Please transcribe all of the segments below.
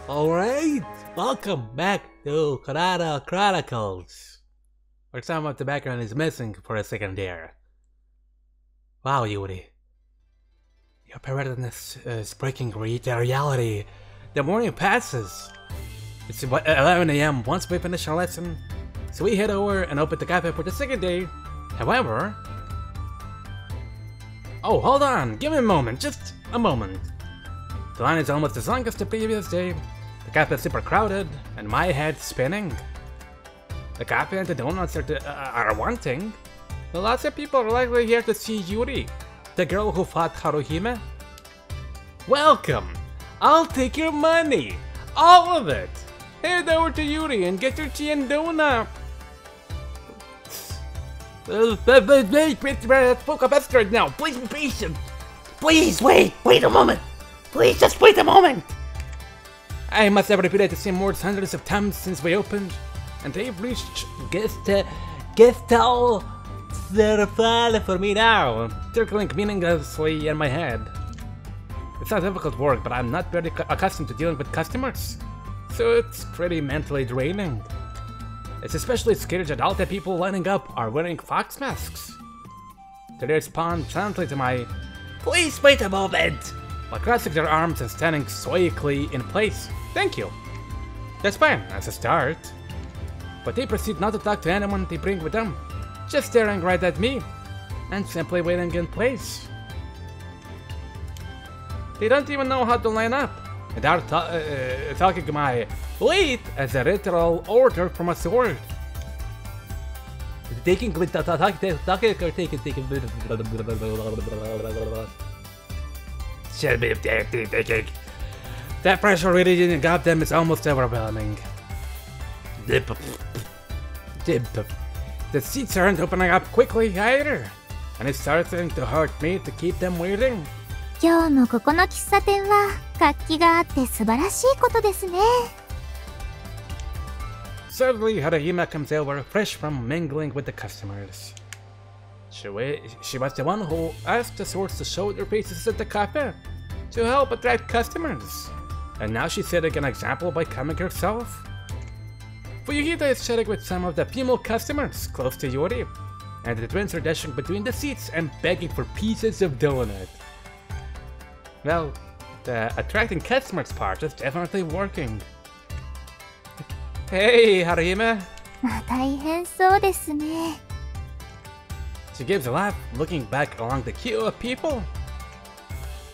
Alright, welcome back to Kunado Chronicles. Where some of the background is missing for a second there. Wow, Yuri. Your preparedness is breaking reality. The morning passes. It's 11 AM once we finish our lesson, so we head over and open the cafe for the second day. However... Oh, hold on, give me a moment, just a moment. The line is almost as long as the previous day. The cafe is super crowded, and my head's spinning. The cafe and the donuts are one thing, but lots of people are likely here to see Yuri, the girl who fought Haruhime. Welcome! I'll take your money! All of it! Head over to Yuri and get your tea and donut! Let's focus right now! Please be patient! Please wait a moment! Please just wait a moment! I must have repeated the same words hundreds of times since we opened, and they've reached Gestalt Certified for me now, circling meaninglessly in my head. It's not difficult work, but I'm not very accustomed to dealing with customers, so it's pretty mentally draining. It's especially scary that all the people lining up are wearing fox masks. They respond silently to my "Please wait a moment!" while crossing their arms and standing stoically in place. Thank you. That's fine as a start. But they proceed not to talk to anyone they bring with them, just staring right at me and simply waiting in place. They don't even know how to line up, and are talking my "wait" as a literal order from a sword. Taking. That pressure really got them is almost overwhelming. The seats aren't opening up quickly either, and it's starting to hurt me to keep them waiting. 今日もここの喫茶店は活気があって素晴らしいことですね。Suddenly, Haruhime comes over, fresh from mingling with the customers. She was the one who asked the swords to show their faces at the cafe to help attract customers, and now she's setting an example by coming herself. Fuyuhita is chatting with some of the female customers close to Yuri, and the twins are dashing between the seats and begging for pieces of donut. Well, the attracting customers part is definitely working. Hey, Haruhime! 大変そうですね。 She gives a laugh, looking back along the queue of people.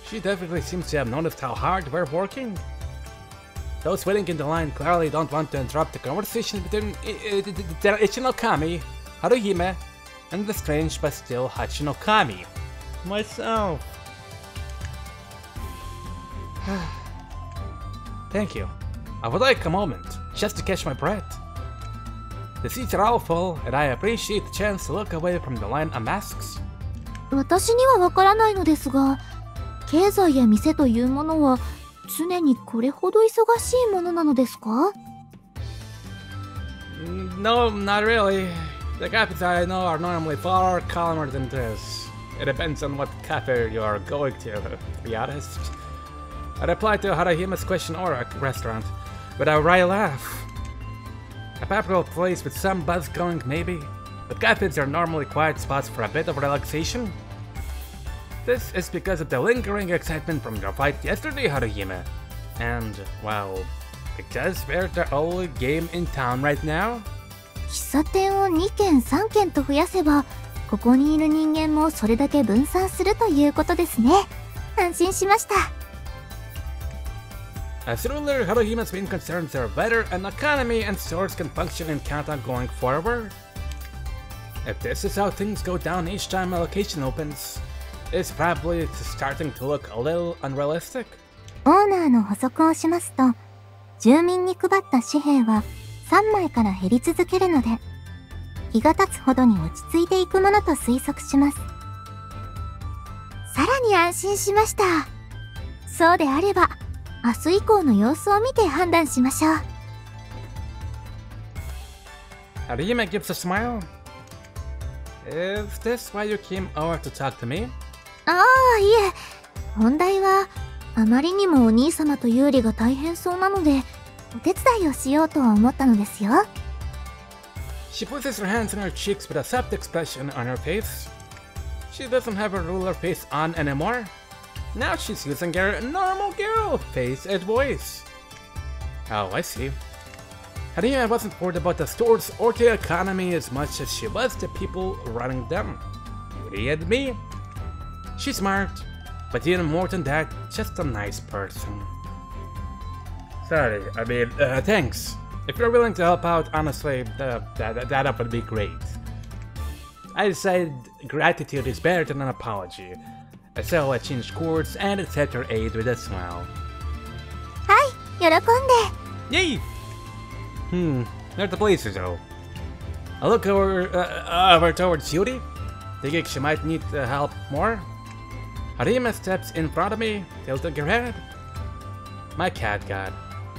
She definitely seems to have noticed how hard we're working. Those waiting in the line clearly don't want to interrupt the conversation between the Ichinokami, Haruhime, and the strange but still Hachinokami. Myself. Thank you. I would like a moment, just to catch my breath. The seats are all full, and I appreciate the chance to look away from the line of masks. 私にはわからないのですが、経済や店というものは常にこれほど忙しいものなのですか? No, not really. The cafes I know are normally far calmer than this. It depends on what cafe you are going to be honest. I replied to Haruhime's question or a restaurant with a wry laugh. A popular place with some buzz going maybe, but cafes are normally quiet spots for a bit of relaxation. This is because of the lingering excitement from your fight yesterday, Haruhime. And, well, because we're the only game in town right now. 喫茶店を2軒3軒と増やせば、ここにいる人間もそれだけ分散するということですね。安心しました。As ruler, Haruhime's main concerns are better an economy and stores can function in Kanto going forward. If this is how things go down each time a location opens, it's probably starting to look a little unrealistic. オーナーの補足をしますと、住民に配った紙幣は3枚から減り続けるので、日が経つほどに落ち着いていくものと推測します。さらに安心しました。そうであれば、明日以降の様子を見て判断しましょう。Haruhime gives a smile. Is this why you came over to talk to me? ああ、いえ。本題は、あまりにもお兄様とユーリが大変そうなので、お手伝いをしようと思ったのですよ。She pushes her hands in her cheeks with a soft expression on her face. She doesn't have her ruler face on anymore. Now she's using her normal girl face and voice. Oh, I see. Harima wasn't worried about the stores or the economy as much as she was the people running them. Yuri and me. She's smart, but even more than that, just a nice person. Sorry, thanks. If you're willing to help out, honestly, that would be great. I decided gratitude is better than an apology, so I changed course and accepted her aid with a smile. Hi, 喜んで. Yay! There's the places though. I look over towards Yuri, thinking she might need help more. Harima steps in front of me, tilting her head. My cat god.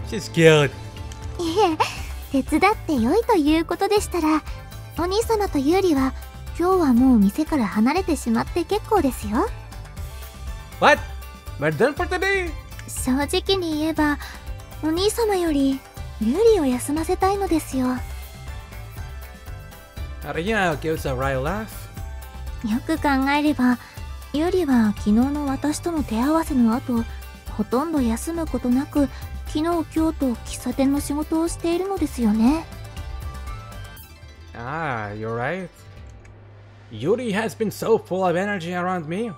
She's cute. いえ、手伝って良いということでしたら、お兄様とユーリは今日はもう店から離れてしまって結構ですよ。What? We're done for today? 正直に言えば、お兄様よりユーリを休ませたいのですよ。Harima gives a wry laugh. よく考えれば、ユーリは昨日の私との手合わせの後、ほとんど休むことなく、昨日今日と喫茶店の仕事をしているのですよね。Ah, you're right. Yuri has been so full of energy around me.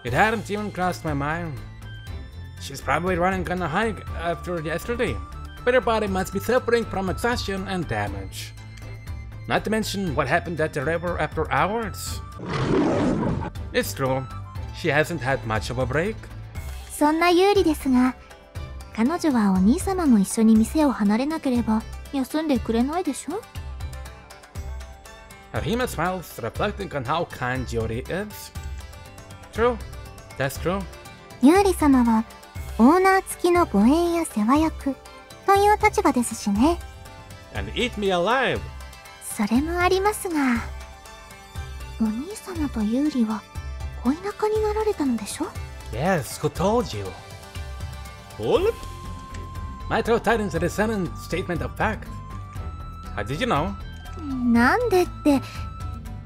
It hadn't even crossed my mind. She's probably running on a hike after yesterday, but her body must be suffering from exhaustion and damage. Not to mention what happened at the river after hours. It's true, she hasn't had much of a break. そんなユーリですが、彼女はお兄様も一緒に店を離れなければ休んでくれないでしょ。Harima smiles, reflecting on how kind Yuri is. True, that's true. ユーリ様はオーナー付きの護衛や世話役という立場ですしね。And eat me alive. それもありますが、お兄様とユーリは恋仲になられたのでしょ？ Yes, who told you? Hold? My throat tightens at a sudden statement of fact. How did you know? なんでって、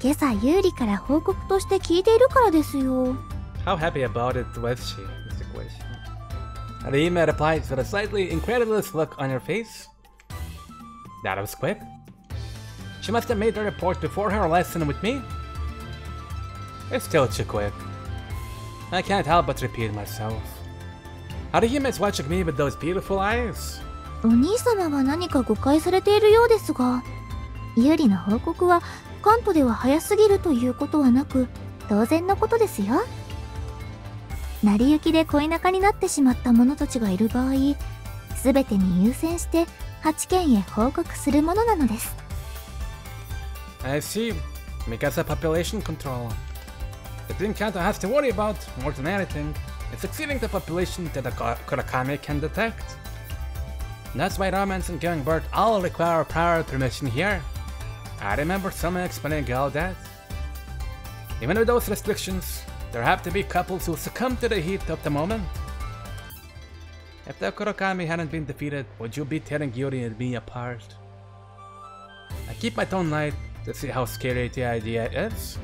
今朝ユーリから報告として聞いているからですよ。How happy about it was she? Is the question. Harima replies with a slightly incredulous look on her face. That was quick. She must have made the report before her lesson with me. It's still too quick. I can't help but repeat myself. Harima is watching me with those beautiful eyes. お兄様は何か誤解されているようですが、ユーリの報告は関東では早すぎるということはなく、当然のことですよ。成り行きで恋仲になってしまった者たちがいる場合、すべてに優先して8県へ報告するものなのです。I see. Because of population control. The thing Kanto has to worry about, more than anything, is exceeding the population that the Kurakami can detect. That's why romance and giving birth all require prior permission here. I remember someone explaining all that. Even with those restrictions, there have to be couples who succumb to the heat of the moment. If the Kurakami hadn't been defeated, would you be tearing Yuri and me apart? I keep my tone light to see how scary the idea is.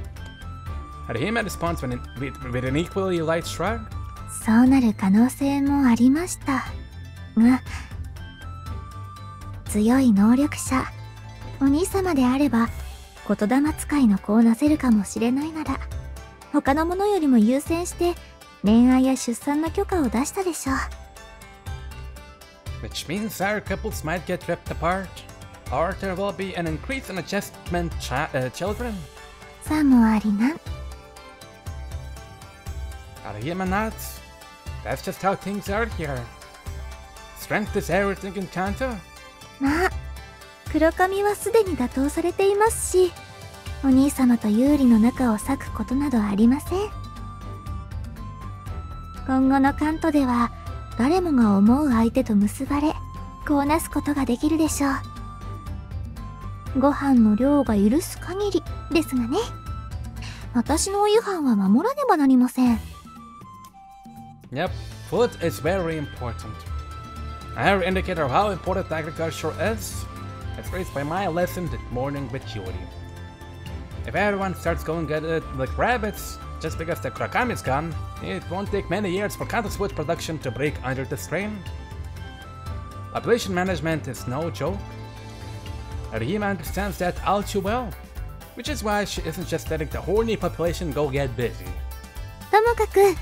Harima responds with an equally light shrug. そうなる可能性もありましたが、強い能力者、お兄様であれば言霊使いの子をなせるかもしれないなら、他のものよりも優先して恋愛や出産の許可を出したでしょう。Which means our couples might get ripped apart, or there will be an increase in adjustment children. さもありなん。Harima nods. That's just how things are here. Strength is everything in Kanto. まあ、黒髪はすでに打倒されていますし、お兄様と有利の仲を裂くことなどありません。今後の関東では誰もが思う相手と結ばれ、こうなすことができるでしょう。ご飯の量が許す限りですがね。私のお夕飯は守らねばなりません。Yep, Food is very important. Another indicator of how important agriculture is raised by my lesson that morning with Yuri. If everyone starts going at it like rabbits, just because the Kurakami is gone, it won't take many years for Kanto's food production to break under the strain. Population management is no joke. Arihime understands that all too well, which is why she isn't just letting the horny population go get busy. ともかく、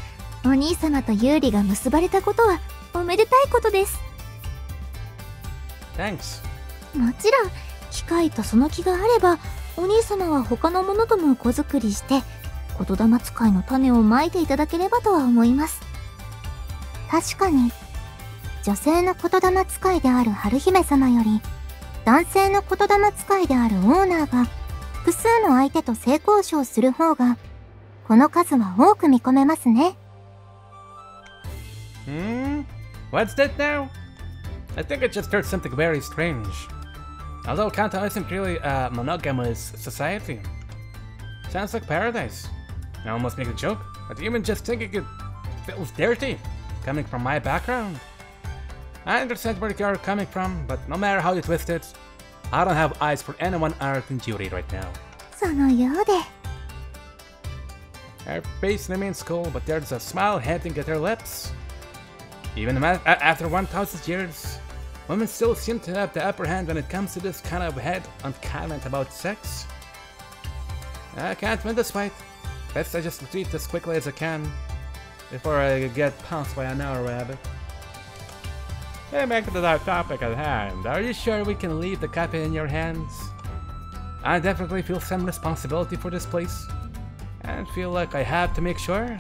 お兄様とユーリが結ばれたことはおめでたいことです。Thanks. もちろん、機会とその気があれば、お兄様は他の者とも子作りして、言霊使いの種をまいていただければとは思います。確かに、女性の言霊使いである春姫様より、男性の言霊使いであるオーナーが、複数の相手と性交渉する方が、この数は多く見込めますね。What's that now? I think I just heard something very strange. Although Kanto isn't really a monogamous society. Sounds like paradise. I almost make a joke, but even just thinking it feels dirty, coming from my background. I understand where you're coming from, but no matter how you twist it, I don't have eyes for anyone other than Yuri right now. そのようで。Her face remains cool, but there's a smile hinting at her lips. Even after 1,000 years, women still seem to have the upper hand when it comes to this kind of head-on comment about sex. I can't win this fight. Best I just retreat as quickly as I can before I get pounced by another rabbit. Hey, back to the topic at hand. Are you sure we can leave the copy in your hands? I definitely feel some responsibility for this place, and feel like I have to make sure.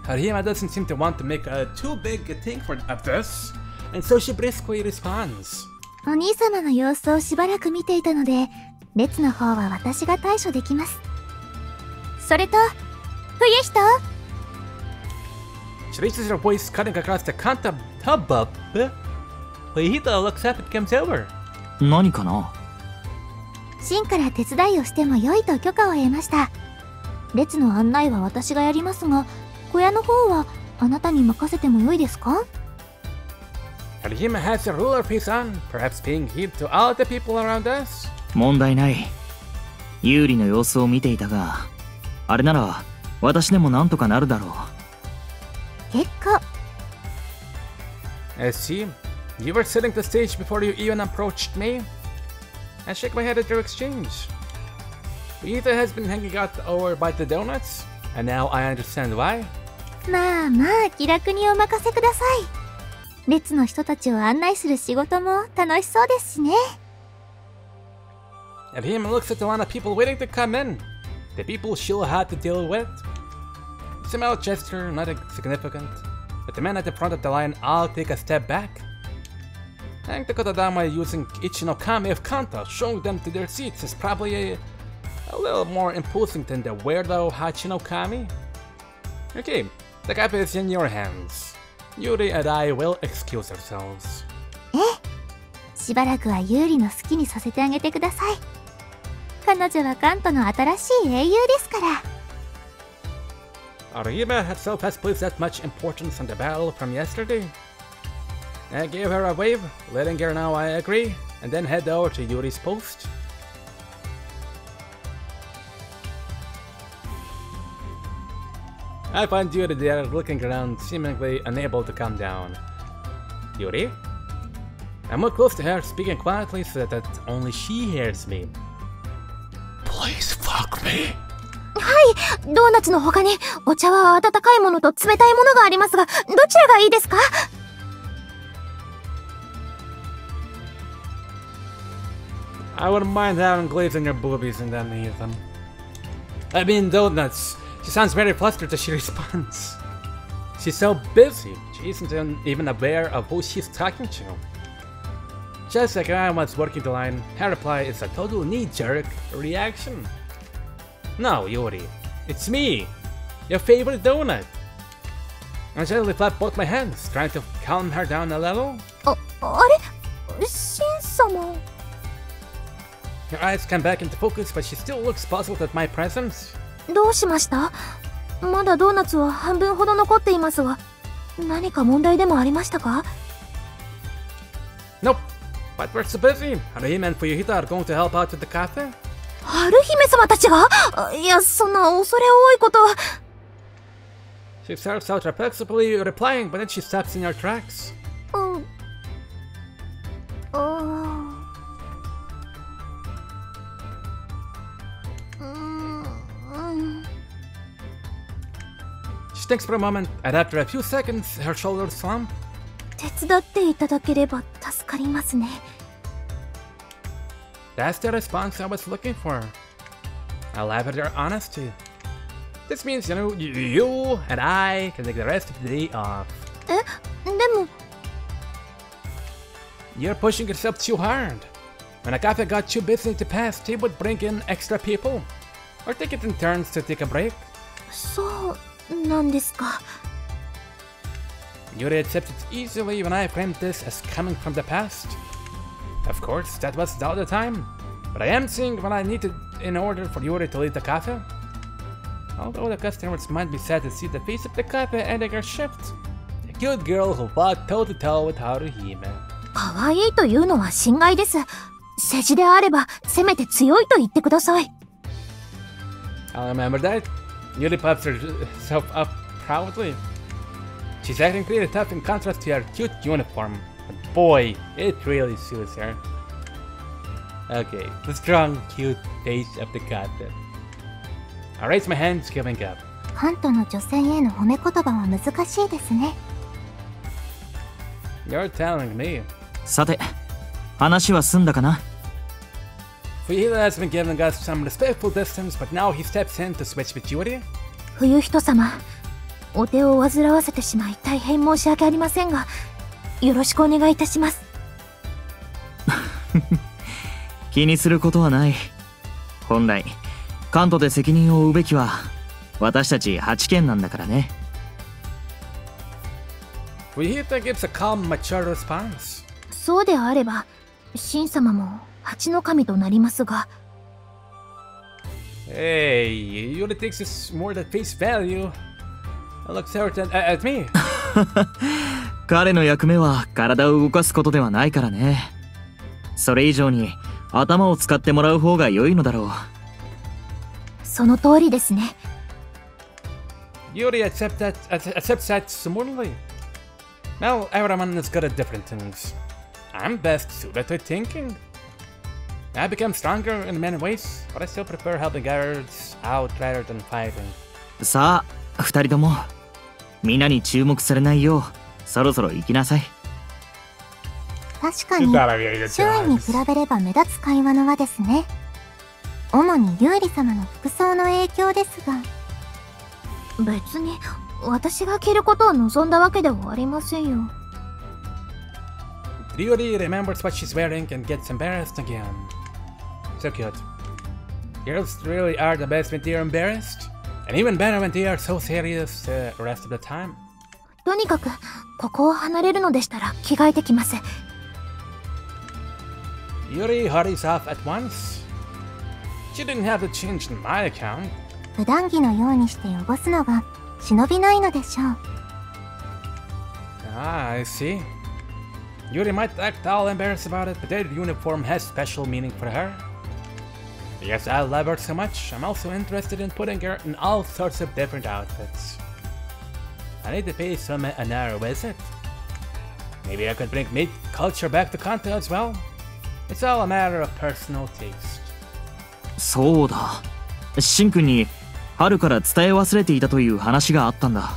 Arihime doesn't seem to want to make too big a thing of this, and so she briskly responds. お兄様の様子をしばらく見ていたので、列の方は私が対処できます。それと、冬人 She raises her voice, cutting across the Kanto hubbub. Fuyuhito looks up and comes over. 何かな？シンから手伝いをしても良いと許可を得ました。列の案内は私がやりますが、小屋の方はあなたに任せても良いですか？ Arihime has a ruler face on, perhaps paying heed to all the people around us. 問題ない。有利の様子を見ていたが、あれなら私でもなんとかなるだろう。結構。I see. You were setting the stage before you even approached me. I shake my head at your exchange. Fuyuhito has been hanging out over by the donuts, and now I understand why. まあまあ気楽にお任せください。列の人たちを案内する仕事も楽しそうですしね。Arihime looks at the line of people waiting to come in. The people she'll have to deal with. Small gesture, nothing significant. But the men at the front of the line all take a step back. I think the Kotodama using Ichinokami of Kanto, showing them to their seats is probably a little more imposing than the weirdo Hachinokami. Okay, the cap is in your hands. Yuri and I will excuse ourselves. ええ、しばらくはユーリの好きにさせてあげてください。彼女はカントの新しい英雄ですから。Arihime herself has placed that much importance on the battle from yesterday. I gave her a wave, letting her know I agree, and then head over to Yuri's post. I find Yuri there looking around, seemingly unable to calm down. Yuri? I move close to her, speaking quietly so that only she hears me. Please fuck me. はい、ドーナツの他にお茶は温かいものと冷たいものがありますが、どちらがいいですか？ I wouldn't mind having glaze on your boobies and then eat them. I mean donuts. She sounds very flustered as she responds. She's so busy, she isn't even aware of who she's talking to. Just like I was working the line, her reply is a total knee-jerk reaction. No, Yuri, it's me, your favorite donut. I gently flap both my hands, trying to calm her down a little. あれ？シン様。 Her eyes come back into focus, but she still looks puzzled at my presence. どうしました？まだドーナツは半分ほど残っていますが。何か問題でもありましたか？ Nope. But we're so busy. Haruhime and Fuyuhita are going to help out at the cafe. 春姫様たちが？いや、そんな恐れ多いことは。She starts out perplexedly replying, but then she stops in her tracks. She thinks for a moment, and after a few seconds, her shoulders slump. 手伝っていただければ助かりますね。That's the response I was looking for. I laugh at her honesty. This means, you know, you and I can take the rest of the day off. でも You're pushing yourself too hard. When a cafe got too busy to pass, they would bring in extra people. Or take it in turns to take a break. そうなんですか。Yuri accepted easily when I framed this as coming from the past. Of course, that was the other time. But I am seeing what I needed in order for Yuri to leave the cafe. Although the customers might be sad to see the face of the cafe ending her shift. A good girl who fought toe-to-toe with Haruhime. 可愛いというのは心外です。世辞であれば、せめて強いと言ってください。I'll remember that. Yuri puffs herself up proudly. She's acting pretty tough in contrast to her cute uniform. But boy, it really suits her. Okay, the strong, cute face of the cafe. I raise my hands, giving up. カントの女性への褒め言葉は難しいですね。You're telling me. さて、話は済んだかな？ Fuyuhita has been giving us some respectful distance, but now he steps in to switch with Yuri. 冬人様、お手を煩わせてしまい大変申し訳ありませんが、よろしくお願いいたします。気にすることはない。本来、関東で責任を負うべきは私たち8県なんだからね。Fuyuhita gives a calm, mature response. そうであれば、神様も蜂の神となりますが。Hey, Yuri takes this more than face value. Looks certain at me. 彼の役目は体を動かすことではないからね。それ以上に頭を使ってもらう方が良いのだろう。その通りですね。Yuri accepts that smoothly. Well, everyone is good at different things. I'm best suited to thinking. I become stronger in many ways, but I still prefer helping others out rather than fighting. さあ、二人ともみんなに注目されないようそろそろ行きなさい。確かに周囲に比べれば目立つ会話の輪ですね。主にユーリ様の服装の影響ですが。別に私が着ることを望んだわけではありませんよ。Yuri remembers what she's wearing and gets embarrassed again. So cute. Girls really are the best when they are embarrassed, and even better when they are so serious the rest of the time. とにかくここを離れるのでしたら着替えてきます。Yuri hurries off at once. She didn't have to change in my account. 普段着のようにして汚すのが忍びないのでしょう。Ah, I see. Yuri might act all embarrassed about it, but their uniform has special meaning for her. Because I love her so much, I'm also interested in putting her in all sorts of different outfits. I need to pay some another visit. Maybe I could bring meat culture back to Kanto as well. It's all a matter of personal taste. そうだ。シンくんに春から伝え忘れていたという話があったんだ。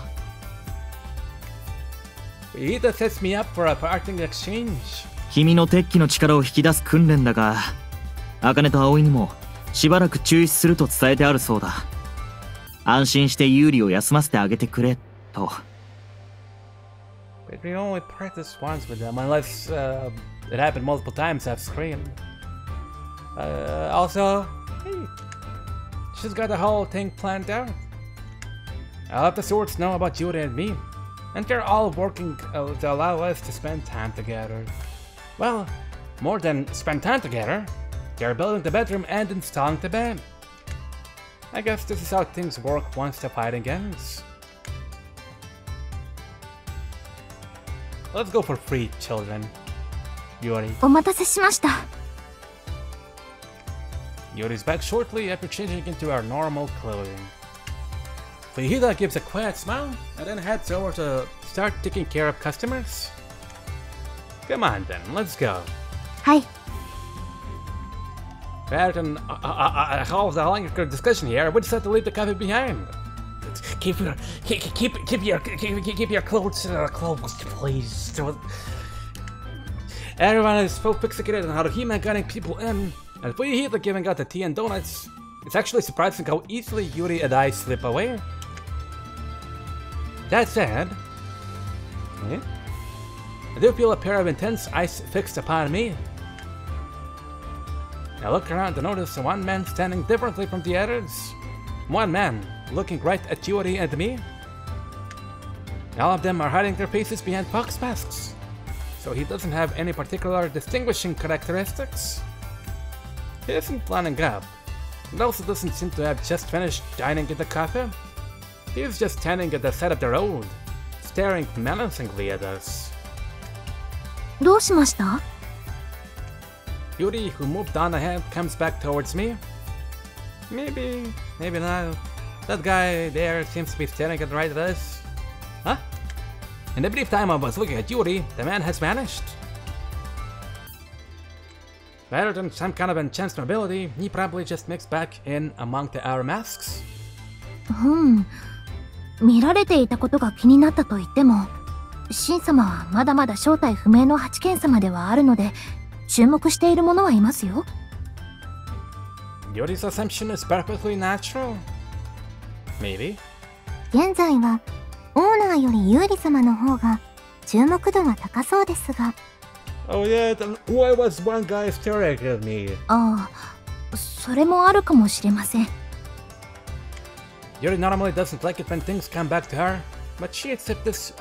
Fuyuhita sets me up for a parting exchange. 君の鉄器の力を引き出す訓練だが、茜と葵にもしばらく中止すると伝えてあるそうだ。安心して有利を休ませてあげてくれと。But we only practice once with them, unless it happened multiple times off screen. Also, hey, she's got the whole thing planned out. I'll have the swords know about Yuri and me, and they're all working to allow us to spend time together. Well, more than spend time together, they're building the bedroom and installing the bed. I guess this is how things work once the fighting ends. Let's go for free, children. Yuri. お待たせしました。 Yuri's back shortly after changing into our normal clothing. Fujihida gives a quiet smile and then heads over to start taking care of customers. Come on then, let's go. はい。 Rather than hold a longer discussion here, we decided to leave the cafe behind. Keep your clothes closed, please. Everyone is so fixated on Haruhime getting people in, and Fujihida giving out the tea and donuts. It's actually surprising how easily Yuri and I slip away. That said, I do feel a pair of intense eyes fixed upon me. I look around to notice one man standing differently from the others. One man looking right at Yuri and me. All of them are hiding their faces behind fox masks, so he doesn't have any particular distinguishing characteristics. He isn't planning up. He also doesn't seem to have just finished dining in the cafe. He's just standing at the side of the road, staring menacingly at us. どうしました？ Yuri, who moved on ahead, comes back towards me. Maybe not. That guy there seems to be staring right at us. Huh? In the brief time I was looking at Yuri, the man has vanished. Rather than some kind of enhanced mobility, he probably just mixed back in among our masks. 見られていたことが気になったと言っても、神様はまだまだ正体不明の八剣様ではあるので、注目している者はいますよ。 Yuri's assumption is perfectly natural. Maybe. 現在はオーナーよりユーリ様の方が注目度が高そうですが。 Oh yeah, then why was one guy staring at me? ああ、それもあるかもしれません。 Yuri normally doesn't like it when things come back to her, but she accepts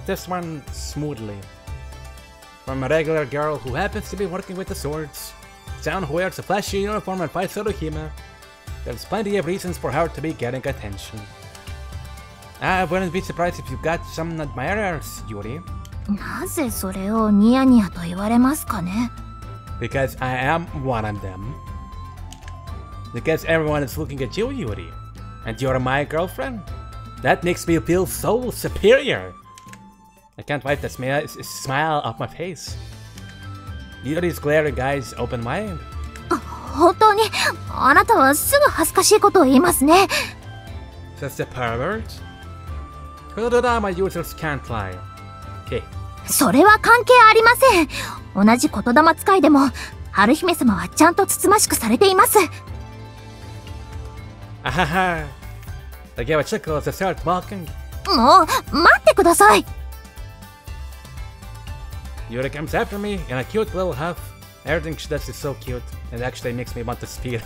this one smoothly. From a regular girl who happens to be working with the swords, someone who wears a flashy uniform and fights Haruhime, there's plenty of reasons for her to be getting attention. I wouldn't be surprised if you got some admirers, Yuri. なぜそれをニヤニヤと言われますかね？ Because I am one of them. Because everyone is looking at you, Yuri. And you're my girlfriend? That makes me feel so superior. I can't wipe the smile off my face. Yuri's glaring eyes open wide. 本当にあなたはすぐ恥ずかしいことを言いますね。 Just a pervert? Kunado users can't lie. Okay. それは関係ありません。同じ言霊使いでも春姫様はちゃんとつつましくされています。 Ahaha. I gave a chuckle as I started walking. もう待ってください。 Yuri comes after me in a cute little huff. Everything she does is so cute, and actually makes me want to speed.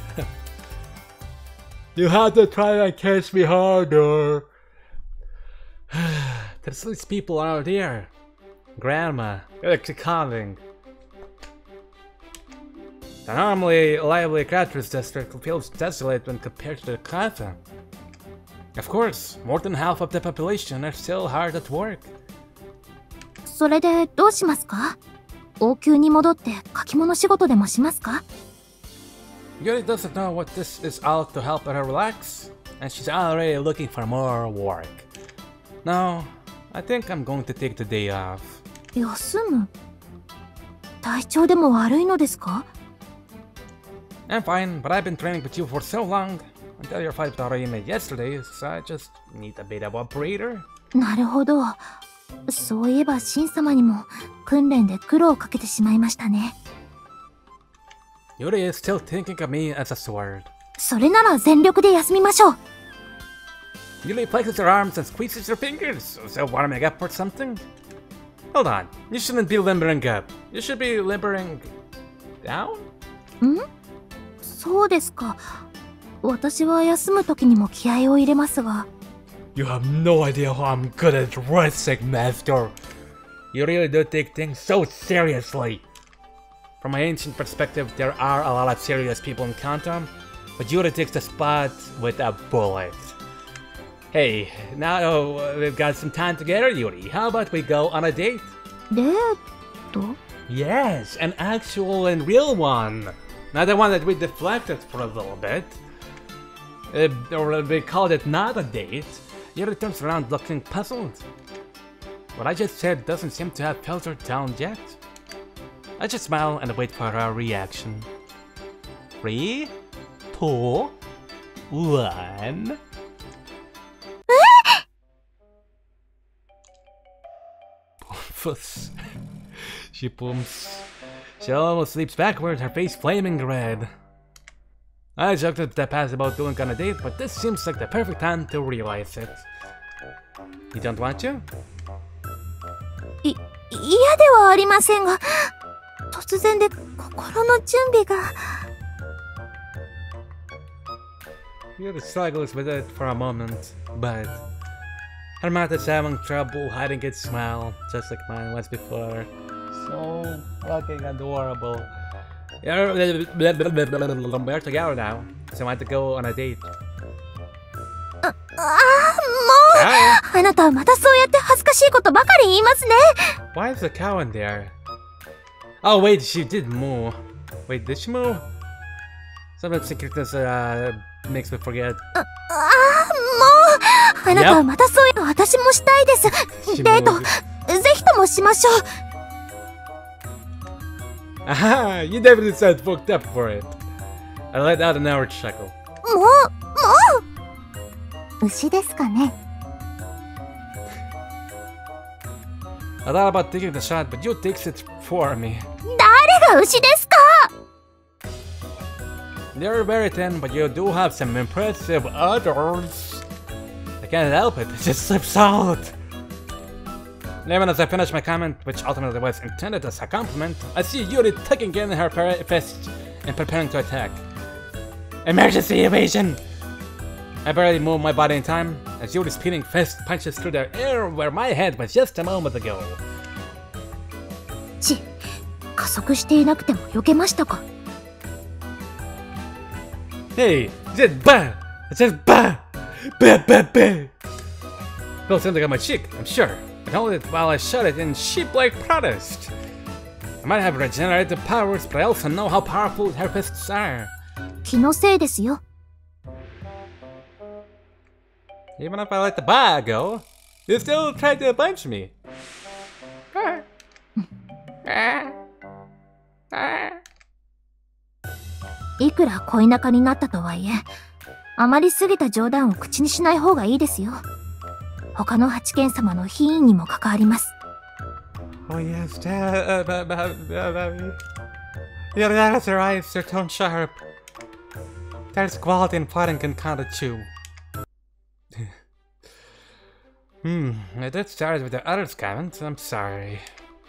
You have to try and catch me harder. There's these people out here. Grandma, you're calming. The normally lively Kratos district feels desolate when compared to the cafe. Of course, more than half of the population are still hard at work. それでどうしますか？王宮に戻って書き物仕事でもしますか？ Yuri doesn't know what this is all to help her relax, and she's already looking for more work. No, I think I'm going to take the day off. 休む？体調でも悪いのですか？ I'm fine, but I've been training with you for so long. Until your fight with Haruhime yesterday, so I just need a bit of a breather. なるほど。そういえば神様にも訓練で苦労をかけてしまいましたね。 Yuri is still thinking of me as a sword. それなら全力で休みましょう。 Yuri flexes her arms and squeezes her fingers. So warming up for something? Hold on, you shouldn't be limbering up. You should be limbering down? ん？そうですか。私は休む時にも気合を入れますが。 You have no idea how I'm good at wrestling, master. You really do take things so seriously. From my ancient perspective, there are a lot of serious people in Kanto, but Yuri takes the spot with a bullet. Hey, now we've got some time together, Yuri. How about we go on a date? デート? Yes, an actual and real one. Not the one that we deflected for a little bit. Or they called it not a date. Yuri turns around looking puzzled. What I just said doesn't seem to have filtered down yet. I just smile and wait for her reaction. 3, 2, 1. She booms. She almost leaps backward, her face flaming red. I joked at the past about doing on a date, but this seems like the perfect time to realize it. You don't want to? 嫌ではありませんが、突然で心の準備が。Yuri struggles with it for a moment, but her mouth is having trouble hiding its smile, just like mine was before. So fucking adorable. We're together now, so I want to go on a date. もうあなたはまたそうやって恥ずかしいことばかり言いますね。 Why is the cow in there? Oh wait, she did moo. Wait, did she moo? Sometimes secretness makes me forget. もうあなたはまたそういうの私もしたいです。デート、ぜひともしましょう。Aha! You definitely sound fucked up for it. I let out an hour chuckle. もう牛ですかね。 I thought about taking the shot, but you takes it for me. 誰が牛ですか？ You're very thin, but you do have some impressive udders. I can't help it, it just slips out. Even as I finish my comment, which ultimately was intended as a compliment, I see Yuri tucking in her fist and preparing to attack. Emergency evasion! I barely move my body in time as Yuri's speeding fist punches through the air where my head was just a moment ago. 加速していなくても避けましたか？ Hey, just bah! Just bah! Bah, bah, bah! Felt something on my cheek, I'm sure. I held it while I shot it in sheep-like protest. I might have regenerated powers, but I also know how powerful her fists are. 気のせいですよ。 Even if I let the bah go, you still tried to punch me. いくら恋仲になったとはいえ、あまり過ぎた冗談を口にしない方がいいですよ。他の八犬様の品位にも関わります。 Oh yes, your eyes are eyes, your tone sharp. There's quality in fighting can count at you. I did start with the others, comments. I'm sorry.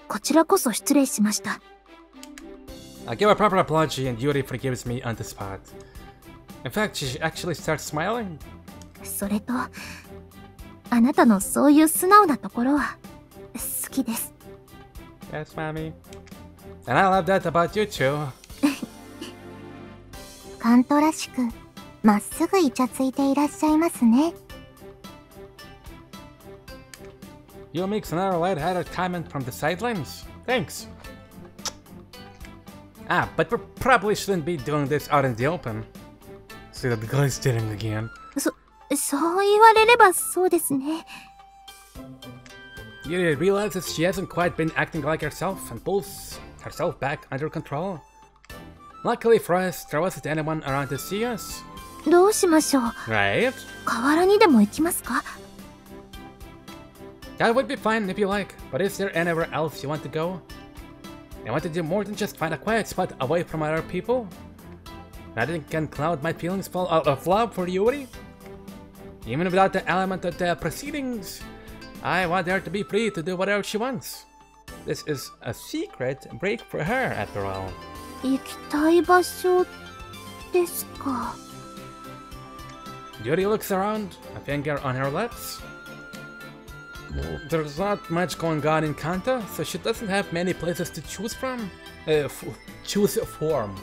こちらこそ失礼しました。 I give a proper apology and Yuri forgives me on the spot. In fact, she actually starts smiling. それと、あなたのそういう素直なところは好きです。 Yes, mommy. And I love that about you too. カントらしく、まっすぐイチャついていらっしゃいますね。 You makes another light-hearted comment from the sidelines. Thanks. Ah, but we probably shouldn't be doing this out in the open. See that the guy's staring again. そう言われればそうですね。 Yuri realizes she hasn't quite been acting like herself and pulls herself back under control. Luckily for us, there wasn't anyone around to see us. どうしましょう。 Right? 河原にでも行きますか？ That would be fine if you like, but is there anywhere else you want to go? I want to do more than just find a quiet spot away from other people. Nothing can cloud my feelings of love for Yuri. Even without the element of the proceedings, I want her to be free to do whatever she wants. This is a secret break for her, after all. 行きたい場所ですか。 Yuri looks around, a finger on her lips. There's not much going on in Kanta, so she doesn't have many places to choose from. Choose from.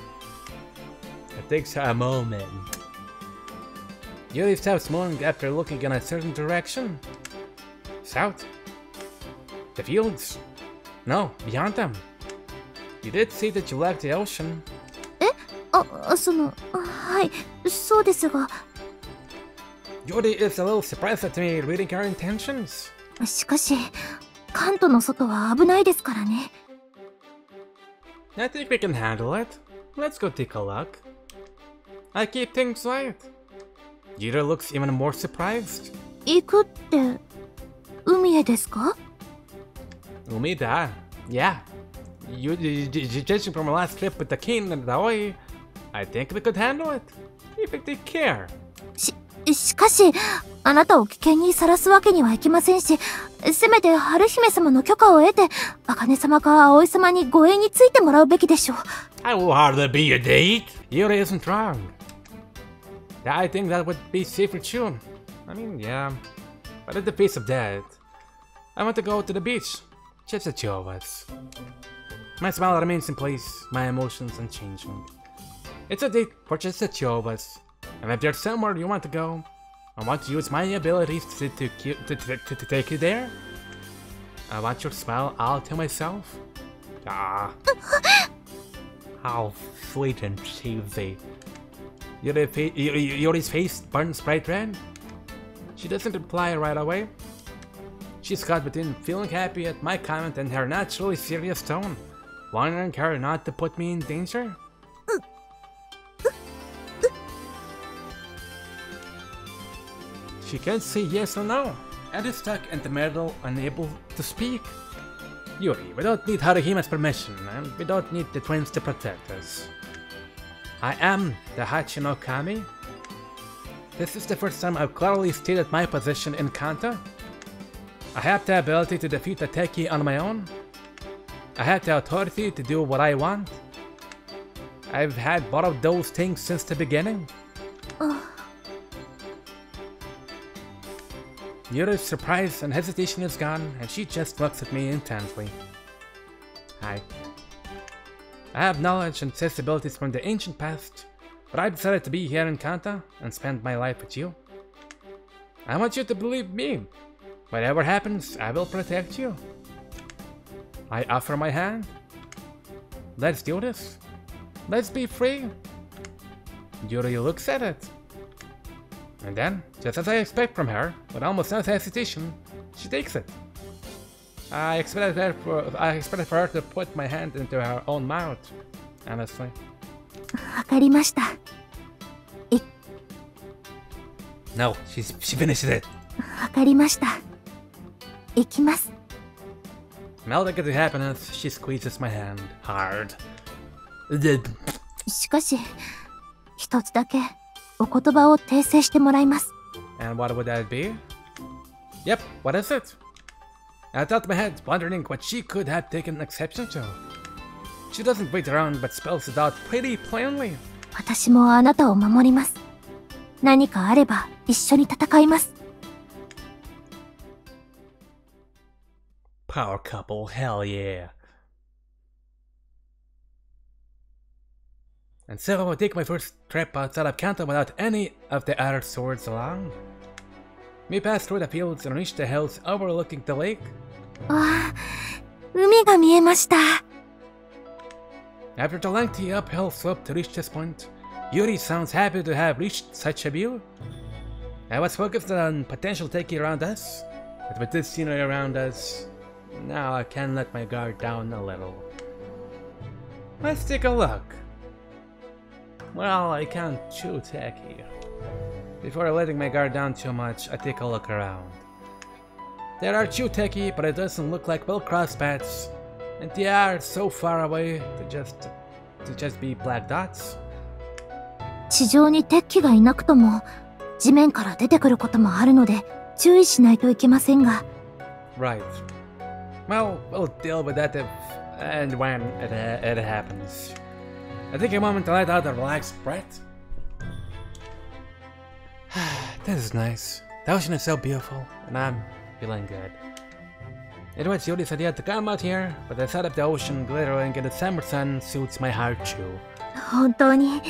It takes her a moment. Yuri stops moving after looking in a certain direction. South. The fields. No, beyond them. You did say that you liked the ocean. はい、そうですが。Yuri is a little surprised at me reading her intentions. しかし、関東の外は危ないですからね。I think we can handle it. Let's go take a look. I keep things light. Yuri looks even more surprised. 行くって、海へですか? Umi da. Yeah. Judging from our last trip with the king and the Aoi, I think we could handle it. If we take care. しかし、あなたを危険にさらすわけにはいきませんし、せめて春姫様の許可を得て、茜様か葵様に護衛についてもらうべきでしょう。I will hardly be a date. Yuri isn't wrong. I think that would be safer too. I mean, yeah. But in the face of that, I want to go to the beach. Just the two of us. My smile remains in place, my emotions unchanging. It's a date for just the two of us. And if there's somewhere you want to go, I want to use my abilities to take you there. I want your smile all to myself. Ah. How sweet and cheesy. Yuri's face burns bright red. She doesn't reply right away. She's caught between feeling happy at my comment and her naturally serious tone, warning her not to put me in danger. She can't say yes or no, and is stuck in the middle, unable to speak. Yuri, we don't need Haruhime's permission, and we don't need the twins to protect us. I am the Hachi no Kami. This is the first time I've clearly stated my position in Kanta. I have the ability to defeat the Teki on my own. I have the authority to do what I want. I've had both of those things since the beginning. Yuri's surprise and hesitation is gone, and she just looks at me intently. Hi. I have knowledge and sensibilities from the ancient past, but I decided to be here in Kanta and spend my life with you. I want you to believe me. Whatever happens, I will protect you. I offer my hand. Let's do this. Let's be free. Yuri looks at it. And then, just as I expect from her, with almost no hesitation, she takes it. I expected for her to put my hand into her own mouth, honestly. わかりました。No, she finished it. わかりました。行きます。Melting into happiness, she squeezes my hand hard. しかし、一つだけお言葉を訂正してもらいます。And what would that be? Yep, what is it? I thought my head, wondering what she could have taken exception to. She doesn't wait around but spells it out pretty plainly. 私もあなたを守ります。何かあれば一緒に戦います。Power couple, hell yeah. And so I will take my first trip outside of Kanto without any of the other swords along. We pass through the fields and reach the hills overlooking the lake. ああ、海が見えました。After the lengthy uphill slope to reach this point, Yuri sounds happy to have reached such a view. I was focused on potential Teki around us, but with this scenery around us, now I can let my guard down a little. Let's take a look. Well, I can't too tacky. Before letting my guard down too much, I take a look around. There are two Teki, but it doesn't look like well-crossed paths, and they are so far away to just be black dots. 地上に敵機がいなくとも、地面から出てくることもあるので、注意しないといけませんが。Right. Well, we'll deal with that if and when it happens. I take a moment to let out a relaxed breath. This is nice. The ocean is so beautiful, and I'm feeling good. It was Yuri's idea to come out here, but the sight of the ocean glittering in the summer sun suits my heart too. 本当に、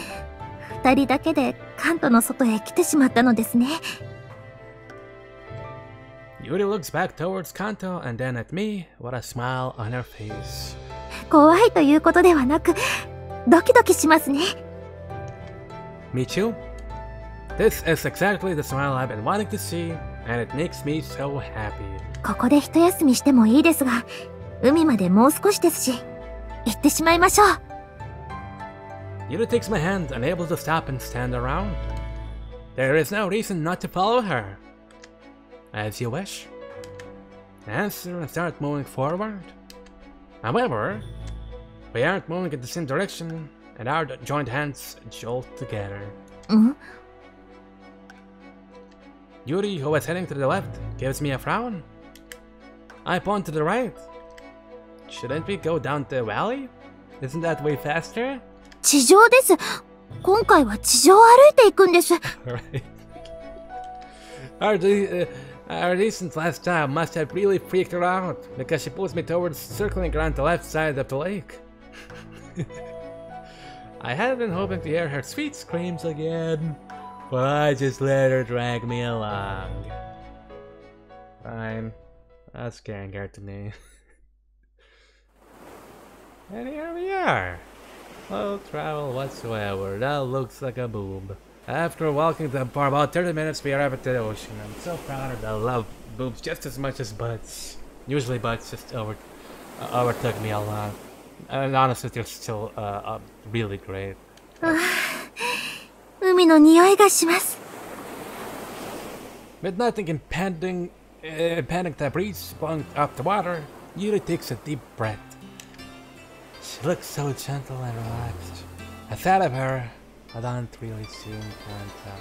二人だけで関東の外へ来てしまったのですね。Yuri looks back towards Kanto and then at me with a smile on her face. 怖いということではなく、ドキドキしますね。Me too. This is exactly the smile I've been wanting to see, and it makes me so happy. ここで一休みしてもいいですが、海までもう少しですし、行ってしまいましょう。Yuri takes my hand, unable to stop and stand around. There is no reason not to follow her. As you wish. I answer and start moving forward. However, we aren't moving in the same direction, and our joined hands jolt together. Yuri, who was heading to the left, gives me a frown. I point to the right. Shouldn't we go down the valley? Isn't that way faster? 地上です。今回は地上を歩いていくんです。Right. Our recent last time must have really freaked her out, because she pulls me towards circling around the left side of the lake. I had been hoping to hear her sweet screams again, but I just let her drag me along. Fine. That's scaring her to me. And here we are. No travel whatsoever. That looks like a boob. After walking for about 30 minutes, we arrive at the ocean. I'm so proud of that. I love boobs just as much as butts. Usually butts just overtook me a lot. And honestly, they're still really great. 海の匂いがします。With nothing impending the breeze flung up the water, Yuri takes a deep breath. She looks so gentle and relaxed. I thought of her. I don't really seem Kanta.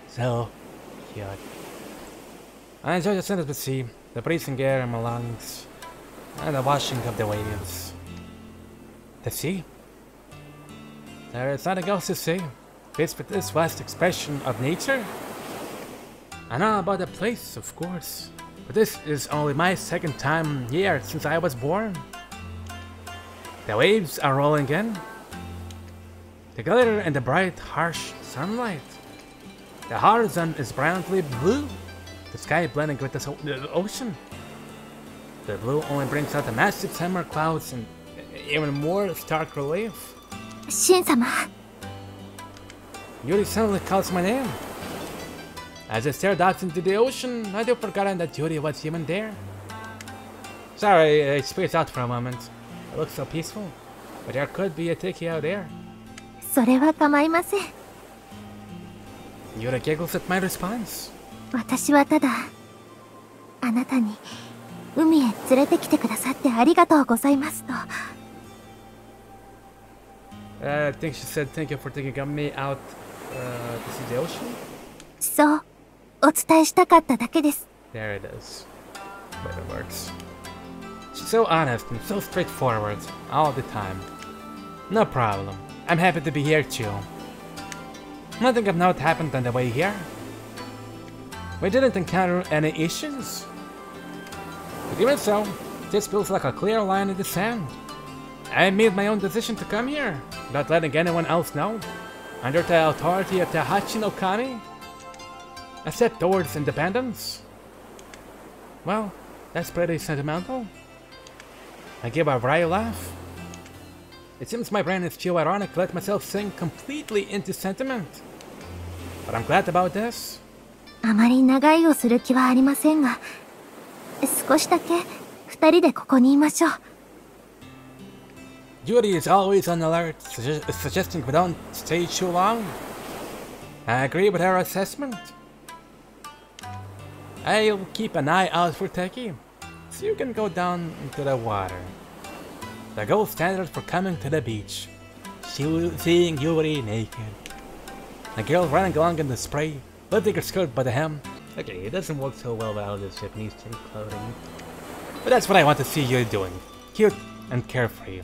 So cute. I enjoy the scent of the sea, the breezing air in my lungs, and the washing of the waves. The sea? There is nothing else to say. Faced with this vast expression of nature? I know about the place, of course, but this is only my second time here since I was born. The waves are rolling in. The glitter in the bright, harsh sunlight. The horizon is brilliantly blue, the sky blending with the ocean. The blue only brings out the massive summer clouds in even more stark relief. Shin-sama. Yuri suddenly calls my name. As I stared out into the ocean, I'd forgotten that Yuri was even there. Sorry, I spaced out for a moment. It looks so peaceful, but there could be a tiki out there. それは構いません。Yuri giggles at my response. 私はただ、あなたに海へ連れてきてくださってありがとうございますと。I think she said thank you for taking me out to see the ocean. そう、お伝えしたかっただけです。There it is. Better words. She's so honest and so straightforward all the time. No problem. I'm happy to be here too. Nothing of note happened on the way here. We didn't encounter any issues. But even so, this feels like a clear line in the sand. I made my own decision to come here, without letting anyone else know, under the authority of the Hachi no Kami. A step towards independence. Well, that's pretty sentimental. I give a wry laugh. It seems my brain is too ironic to let myself sink completely into sentiment. But I'm glad about this. あまり長居をする気はありませんが、少しだけ二人でここにいましょう。Yuri is always on alert, suggesting we don't stay too long. I agree with her assessment. I'll keep an eye out for Teki, so you can go down into the water. The gold standard for coming to the beach. Seeing Yuri naked. A girl running along in the spray, lifting her skirt by the hem. Okay, it doesn't work so well without this Japanese clothing. But that's what I want to see Yuri doing. Cute and carefree.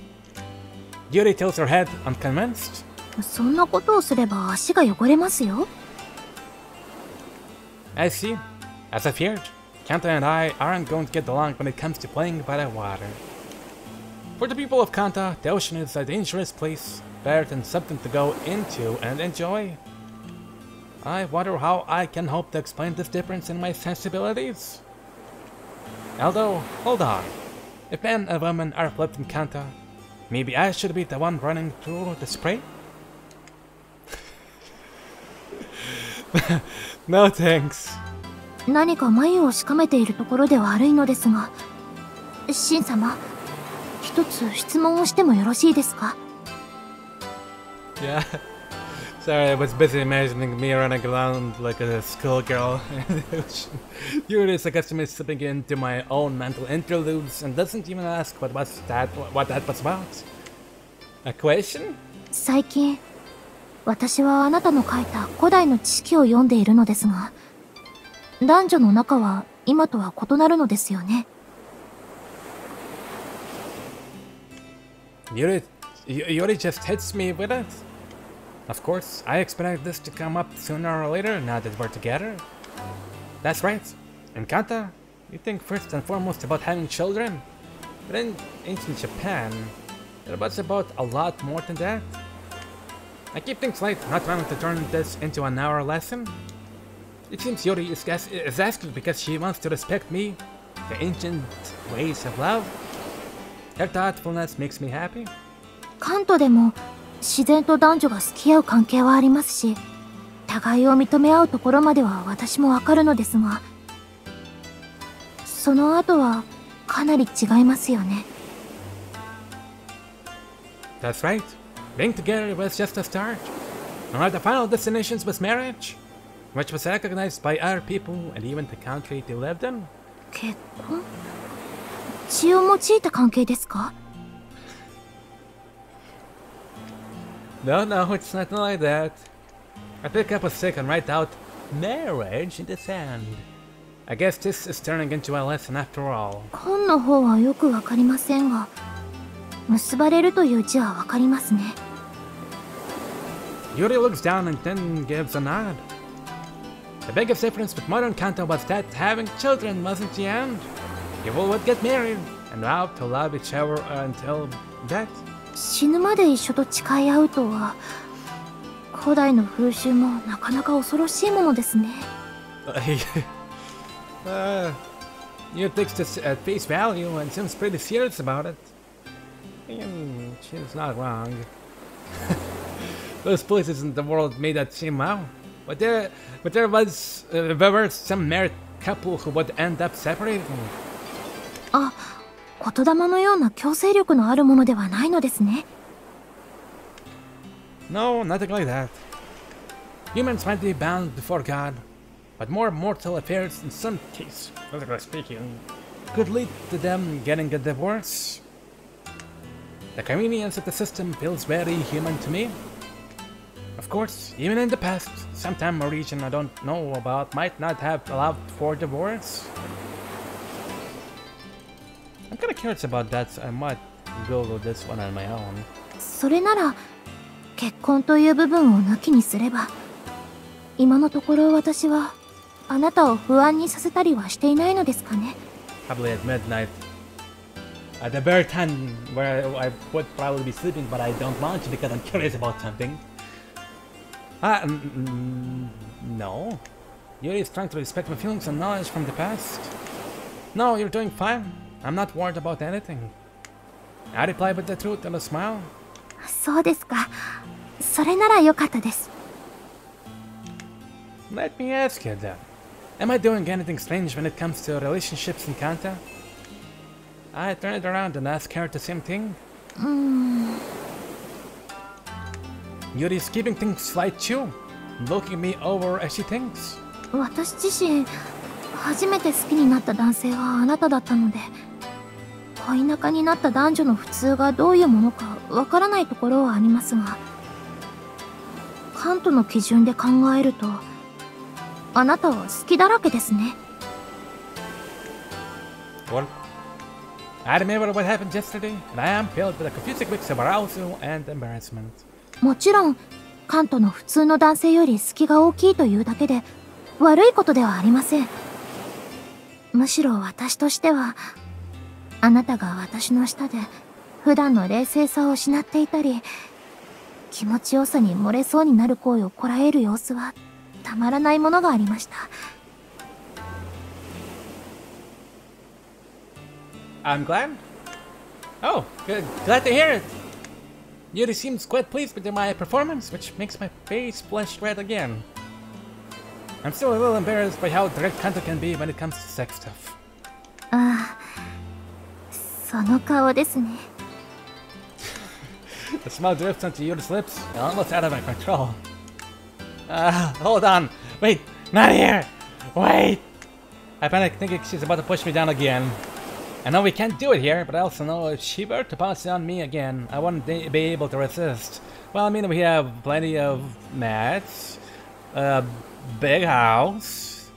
Yuri tilts her head, unconvinced. そんなことをすれば足が汚れますよ。I see. As I feared, Kanta and I aren't going to get along when it comes to playing by the water. For the people of Kanta, the ocean is a dangerous place, better than something to go into and enjoy. I wonder how I can hope to explain this difference in my sensibilities. Although, hold on. If men and women are flipped in Kanta, maybe I should be the one running through the spray? No thanks. 何か眉をしかめているところでは悪いのですが、シン様、一つ質問をしてもよろしいですか？ Yeah. Sorry, I was busy imagining me running around like a schoolgirl. Yuri is accustomed to slipping into my own mental interludes and doesn't even ask what that was about. A question? 最近、私はあなたの書いた古代の知識を読んでいるのですが、男女の仲は今とは異なるのですよね。Yuri just hits me with it. Of course, I expect this to come up sooner or later now that we're together. That's right. In Kanta, you think first and foremost about having children. But in ancient Japan, it was about a lot more than that. I keep things light, not wanting to turn this into an hour lesson. It seems Yuri is asking because she wants to respect me, the ancient ways of love. Her thoughtfulness makes me happy. 関東でも自然と男女が付き合う関係はありますし、互いを認め合うところまでは私もわかるのですが、その後はかなり違いますよね。That's right. Being together was just a start. One of the final destinations was marriage, which was recognized by other people and even the country they lived in. 結婚？血を用いた関係ですか？ No, it's nothing like that. I pick up a stick and write out marriage in the sand. I guess this is turning into a lesson after all. 本の方はよくわかりませんが、結ばれるという字はわかりますね。Yuri looks down and then gives a nod. The biggest difference with modern Kanto was that having children wasn't the end. People would get married and vow to love each other until death. 死ぬまで一緒と誓い合うとは、古代の風習もなかなか恐ろしいものですね。You takes this at face value and seems pretty serious about it. And she's not wrong. Those places in the world made that seem wow. But there were some married couple who would end up separating. あ、言霊のような強制力のあるものではないのですね。No, nothing like that. Humans might be bound before God, but more mortal affairs in some cases, physically speaking, could lead to them getting a divorce. The convenience of the system feels very human to me. Of course, even in the past, sometime a region I don't know about might not have allowed for divorce. I'm kinda curious about that, so I might Google this one on my own. それなら、結婚という部分を抜きにすれば、今のところ私はあなたを不安にさせたりはしていないのですかね。Probably at midnight. At the very time where I would probably be sleeping, but I don't want to because I'm curious about something. No. Yuri is trying to respect my feelings and knowledge from the past. No, you're doing fine. I'm not worried about anything. I reply with the truth and a smile. そうですか。それなら良かったです。Let me ask you then. Am I doing anything strange when it comes to relationships in Kanta? I turn it around and ask her the same thing. Yuri's keeping things light too, looking me over as she thinks. 私自身、初めて好きになった男性はあなただったので、恋仲になった男女の普通がどういうものかわからないところはありますが、カントの基準で考えると、あなたは好きだらけですね。Well, I remember what happened yesterday, and I am filled with a confusing mix of arousal and embarrassment. もちろん、カントの普通の男性より好きが大きいというだけで、悪いことではありません。むしろ私としては、あなたが私の下で普段の冷静さを失っていたり、気持ちよさに漏れそうになる声をこらえる様子はたまらないものがありました。I'm glad. Oh, good. Glad to hear it. Yuri seems quite pleased with my performance, which makes my face flush red again. I'm still a little embarrassed by how direct Kanto can be when it comes to sex stuff. ああ、その顔ですね。The smile drifts onto Yuri's lips, almost out of my control. Hold on. Wait, not here. Wait. I panic thinking she's about to push me down again. I know we can't do it here, but I also know if she were to pounce on me again, I wouldn't be able to resist. Well, I mean, we have plenty of mats, big house.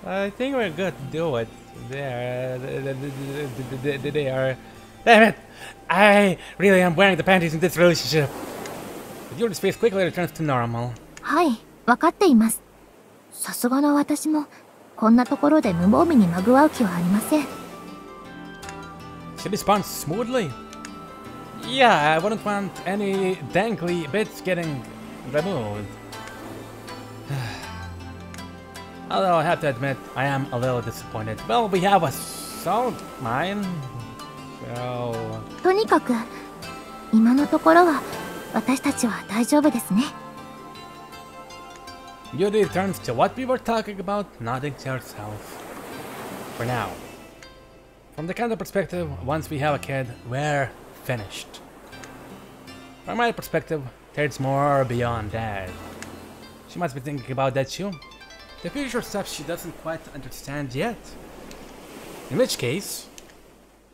I think we're good to do it. There. Damn it! I really am wearing the panties in this relationship. But Yuri's face quickly returns to normal. はい、わかっています。さすがの私も、こんなところで無防備にまぐわう気はありません。She responds smoothly. Yeah, I wouldn't want any dangly bits getting removed. Although I have to admit, I am a little disappointed. Well, we have a solid mine, so... とにかく、今のところは、私たちは大丈夫ですね。Yuri returns to what we were talking about, nodding to herself. For now. From the kind of perspective, once we have a kid, we're finished. From my perspective, there's more beyond that. She must be thinking about that too. The future stuff she doesn't quite understand yet. In which case,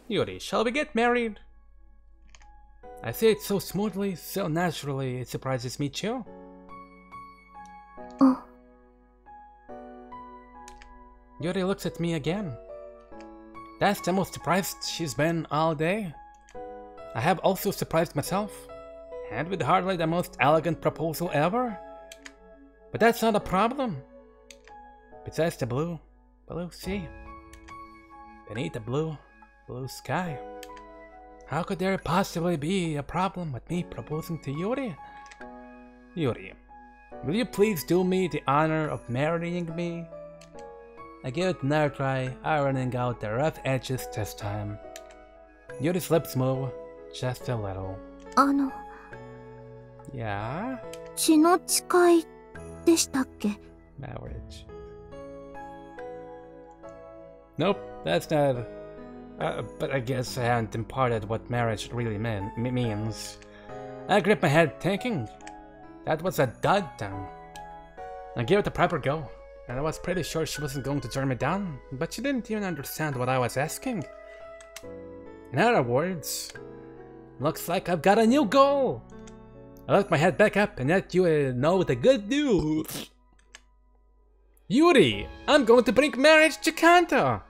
Yuri, shall we get married? I say it so smoothly, so naturally, it surprises me too. Oh. Yuri looks at me again. That's the most surprised she's been all day. I have also surprised myself, and with hardly the most elegant proposal ever. But that's not a problem. Besides the blue sea, beneath the blue sky, how could there possibly be a problem with me proposing to Yuri? Yuri, will you please do me the honor of marrying me? I gave it another try, ironing out the rough edges this time. Yuri's lips move just a little. Yeah? 血の誓いでしたっけ? Marriage. Nope, that's not... but I guess I haven't imparted what marriage really means. I gripped my head thinking. That was a dud down. I gave it a proper go, and I was pretty sure she wasn't going to turn me down, but she didn't even understand what I was asking. In other words, looks like I've got a new goal! I looked my head back up and let you know the good news. Yuri, I'm going to bring marriage to Kanto!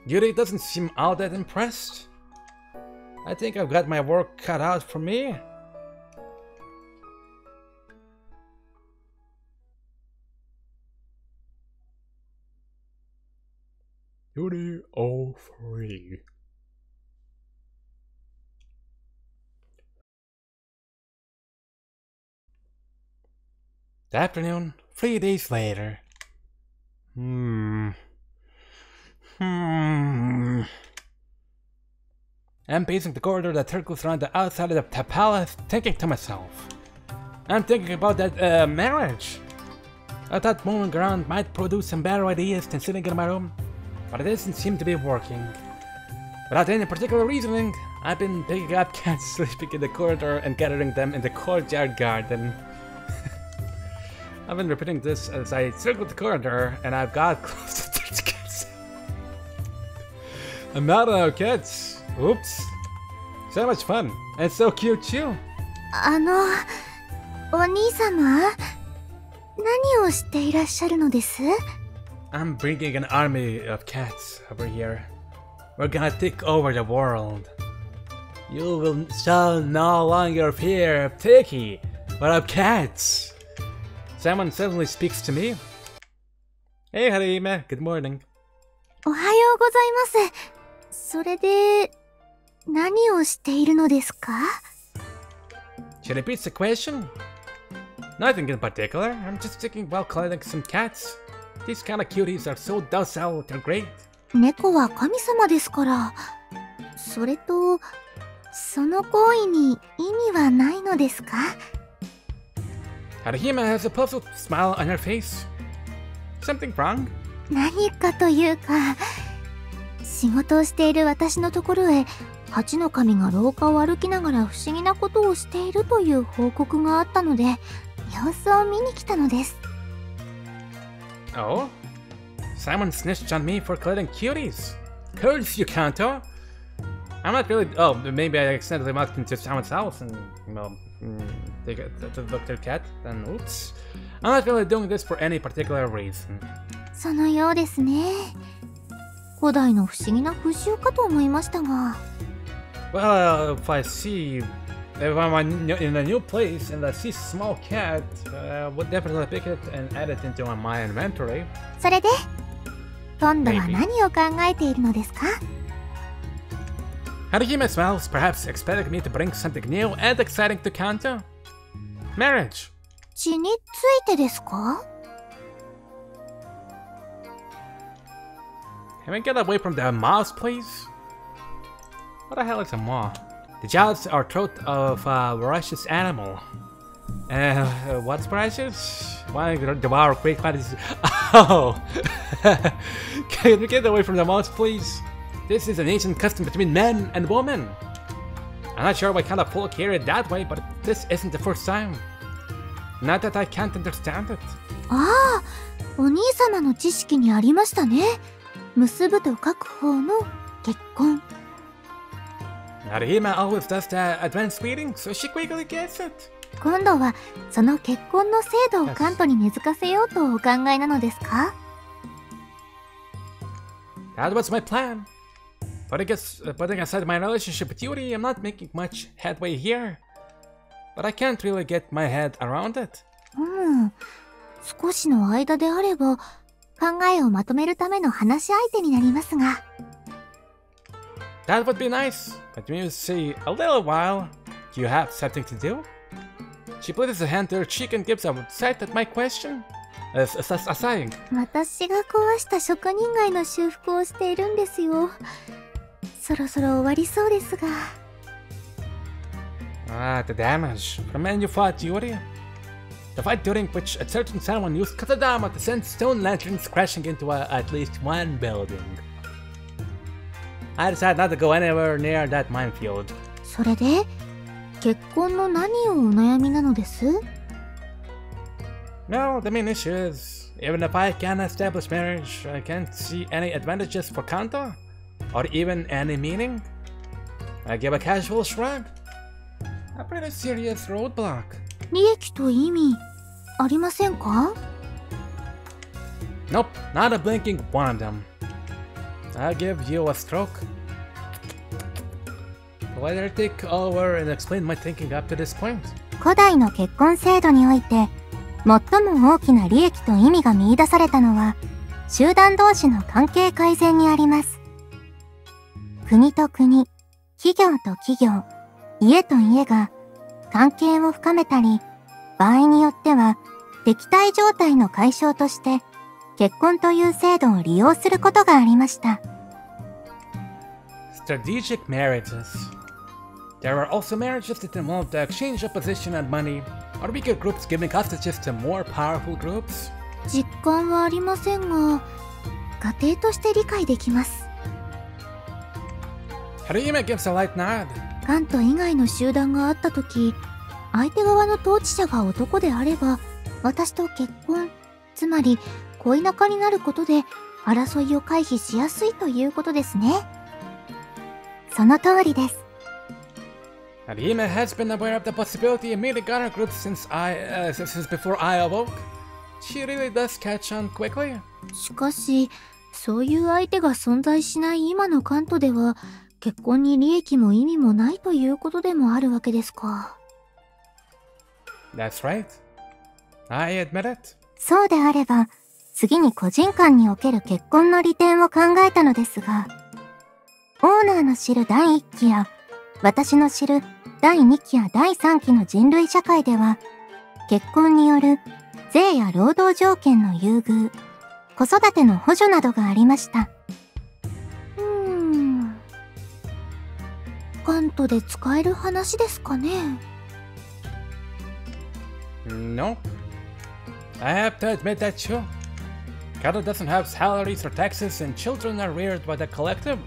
Yuri doesn't seem all that impressed. I think I've got my work cut out for me. Yuri 03. The afternoon, 3 days later. I'm pacing the corridor that circles around the outside of the palace, thinking to myself. I'm thinking about that marriage. I thought moving around might produce some better ideas than sitting in my room, but it doesn't seem to be working. Without any particular reasoning, I've been picking up cats sleeping in the corridor and gathering them in the courtyard garden. I've been repeating this as I circled the corridor, and I've got close to 30 cats. I'm not out of cats. Oops. So much fun. And so cute too. お兄様、何をしていらっしゃるのです? I'm bringing an army of cats over here. We're gonna take over the world. You shall no longer fear of Tiki, but of cats. Someone suddenly speaks to me. Hey Harime, good morning. おはようございます。それで、何をしているのですか? She repeats the question. Nothing in particular. I'm just thinking about collecting some cats. These kind of cuties are so docile, they're great. 猫は神様ですから。それと、その行為に意味はないのですか？ Harihime has a puzzled smile on her face. Something wrong? 何かというか、仕事をしている私のところへ、八の神が廊下を歩きながら不思議なことをしているという報告があったので、様子を見に来たのです。Oh? Simon snitched on me for collecting cuties. Curse you, Kanto! I'm not really. Oh, maybe I accidentally walked into someone's house and, well, they got to look at their cat, then oops. I'm not really doing this for any particular reason. そのようですね。古代の不思議な風習かと思いましたが。Well, if I'm in a new place and I see a small cat, I would definitely pick it and add it into my inventory. それで、今度は何を考えているのですか？ Harihime smiles, perhaps expecting me to bring something new and exciting to Kanto. Marriage. 血についてですか？ Can we get away from the mouse, please? What the hell is a maw? The jaws are throat of a voracious animal. What's voracious? Why devour great bodies? Oh! Can we get away from the mouse, please? This is an ancient custom between men and women. I'm not sure what kind of folk hear it that way, but this isn't the first time. Not that I can't understand it. ああ、お兄様の知識にありましたね。結ぶと書く方の結婚。Harihime always does the advanced reading, so she quickly gets it. 今度はその結婚の制度をカントに根付かせようとお考えなのですか？ That was my plan. Putting aside my relationship with Yuri, I'm not making much headway here. But I can't really get my head around it. 少しの間であれば考えをまとめるための話し相手になりますが。That would be nice. Let me see a little while. Do you have something to do? She places a hand to her cheek and gives a sight at my question. A sighing. 私が壊した職人街の修復をしているんですよ。そろそろ終わりそうですが。The damage from when you fought Yuri. The fight during which a certain someone used katadama to send stone lanterns crashing into at least one building. I decided not to go anywhere near that minefield. それで、結婚の何をお悩みなのです？ No, the main issue is, even if I can establish marriage, I can't see any advantages for Kanto, or even any meaning. I give a casual shrug. A pretty serious roadblock. 利益と意味ありませんか？ Nope, not a blinking one of them. I'll give you a stroke. Let her take over and explain my thinking up to this point. 古代の結婚制度において最も大きな利益と意味が見出されたのは集団同士の関係改善にあります。国と国、企業と企業、家と家が関係を深めたり、場合によっては敵対状態の解消として結婚という制度を利用することがありました。Strategic marriages. There are also marriages that involve the exchange of position and money, or weaker groups giving hostages to more powerful groups. 実感はありませんが、過程として理解できます。Harihime gives a light nod. カント以外の集団があったとき、相手側の統治者が男であれば、私と結婚、つまり恋仲になることで争いを回避しやすいということですね。その通りです。Harihime has been aware of the possibility of meeting other groups since before I awoke. She really does catch on quickly. しかし、そういう相手が存在しない今のカントでは、結婚に利益も意味もないということでもあるわけですか。That's right. I admit it. そうであれば、次に個人間における結婚の利点を考えたのですが、オーナーの知る第1期や、私の知る第2期や第3期の人類社会では、結婚による税や労働条件の優遇、子育ての補助などがありました。関東で使える話ですかね。No. I have to admit that too. Kanto doesn't have salaries or taxes, and children are reared by the collective,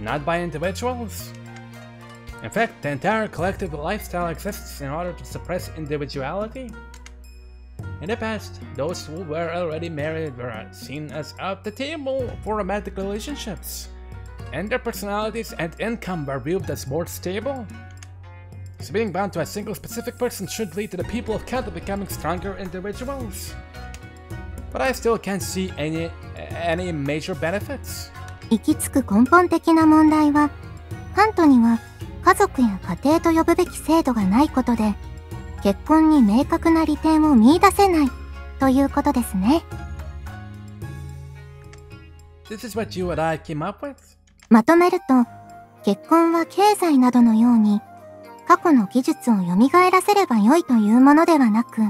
not by individuals. In fact, the entire collective lifestyle exists in order to suppress individuality. In the past, those who were already married were seen as at the table for romantic relationships, and their personalities and income were viewed as more stable. So being bound to a single specific person should lead to the people of Kanto becoming stronger individuals. But I still can't see any major benefits. 行き着く根本的な問題は、関東には家族や家庭と呼ぶべき制度がないことで、結婚に明確な利点を見出せないということですね。This is what you and I came up with? まとめると、結婚は経済などのように、過去の技術を蘇らせれば良いというものではなく、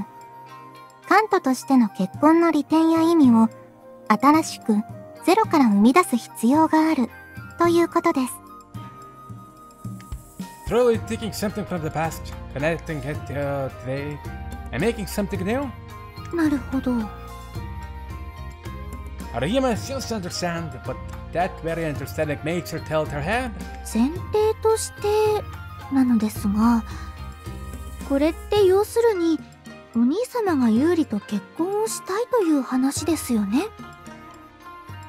関東としての結婚の利点や意味を新しくゼロから生み出す必要があるということです。Truly taking something from the past, connecting it to today, and making something new? なるほど。Arima seems to understand, but that very understanding makes her tilt her head. 前提としてなのですが、これって要するにお兄様がユーリと結婚をしたいという話ですよね。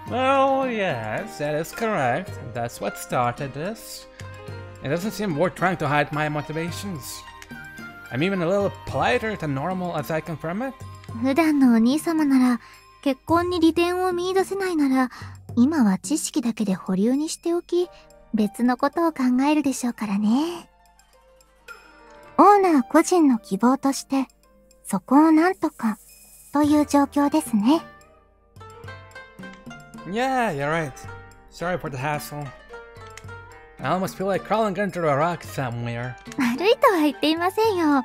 Well, yes, that is correct. That's what started this. It doesn't seem worth trying to hide my motivations. I'm even a little politer than normal as I confirm it. 普段のお兄様なら結婚に利点を見出せないなら今は知識だけで保留にしておき別のことを考えるでしょうからね。オーナー個人の希望としてそこをなんとかという状況ですね。Yeah, you're right. Sorry for the hassle. I almost feel like crawling under a rock somewhere. 悪いとは言っていませんよ。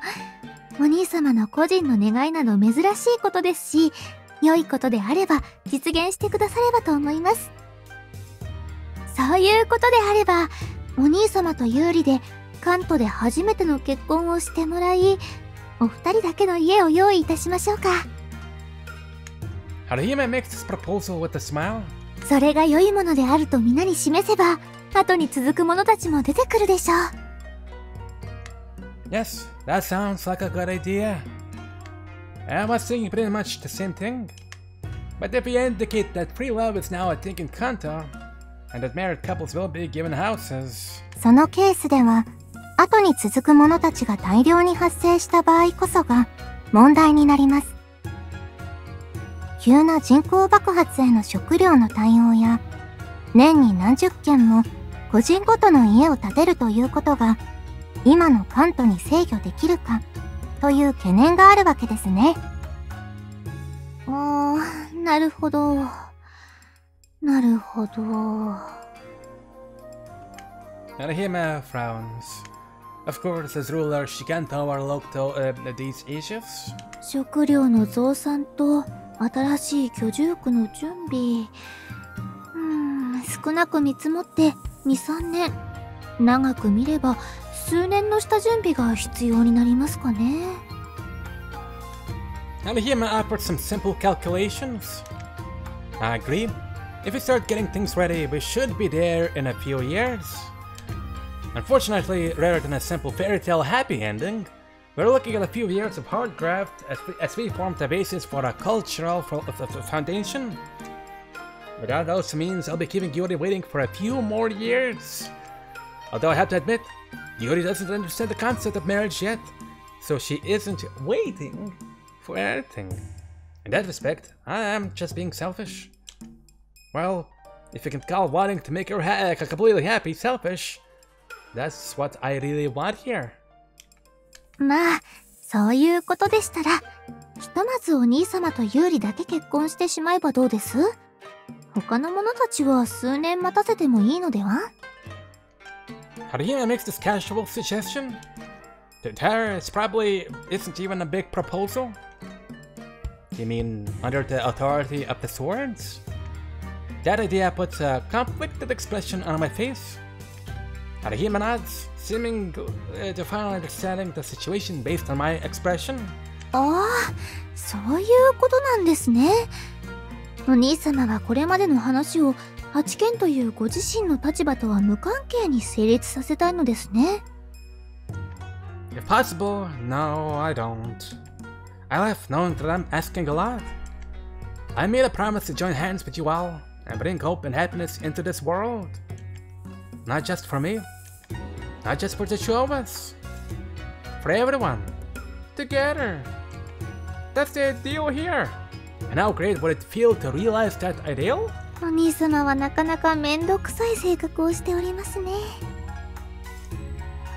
お兄様の個人の願いなど珍しいことですし、良いことであれば実現してくださればと思います。そういうことであれば、お兄様と有利で関東で初めての結婚をしてもらい、お二人だけの家を用意いたしましょうか。Harihime makes this proposal with a smile. それが良いものであると皆に示せば、後に続く者たちも出てくるでしょう。Yes, that sounds like a good idea. I was thinking pretty much the same thing. But if we indicate that free love is now a thing in Kanto, and that married couples will be given houses. そのケースでは、後に続く者たちが大量に発生した場合こそが問題になります。急な人口爆発への食料の対応や、年に何十軒も個人ごとの家を建てるということが、今の関東に制御できるかという懸念があるわけですね。なるほど。なるほど。Harihime frowns. Of course, as ruler, she can't overlook these issues. 食料の増産と新しい居住区の準備。少なく見積もって2、3年。長く見れば数年の下準備が必要になりますかね。Harihime offered some simple calculations. I agree. If we start getting things ready, we should be there in a few years. Unfortunately, rather than a simple fairy tale happy ending, we're looking at a few years of hard graft as we form the basis for a cultural foundation. Without those means, I'll be keeping Yuri waiting for a few more years. Although I have to admit, Yuri doesn't understand the concept of marriage yet, so she isn't waiting for anything. In that respect, I am just being selfish. Well, if you can call wanting to make her completely happy selfish, that's what I really want here. まあ、そういうことでしたら、ひとまずお兄様と有利だけ結婚してしまえばどうです？他の者たちは数年待たせてもいいのでは？ Harihime makes this casual suggestion. To her, it probably isn't even a big proposal. You mean under the authority of the swords? That idea puts a conflicted expression on my face. Harihime nods, seeming to finally understanding the situation based on my expression. ああ、そういうことなんですね。お兄様はこれまでの話を8件というご自身の立場とは無関係に成立させたいのですね。If possible, no, I don't. I left knowing that I'm asking a lot. I made a promise to join hands with you all and bring hope and happiness into this world. Not just for me, not just for the two of us, for everyone, together. That's the ideal here. And how great would it feel to realize that ideal? お兄様はなかなかめんどくさい性格をしておりますね。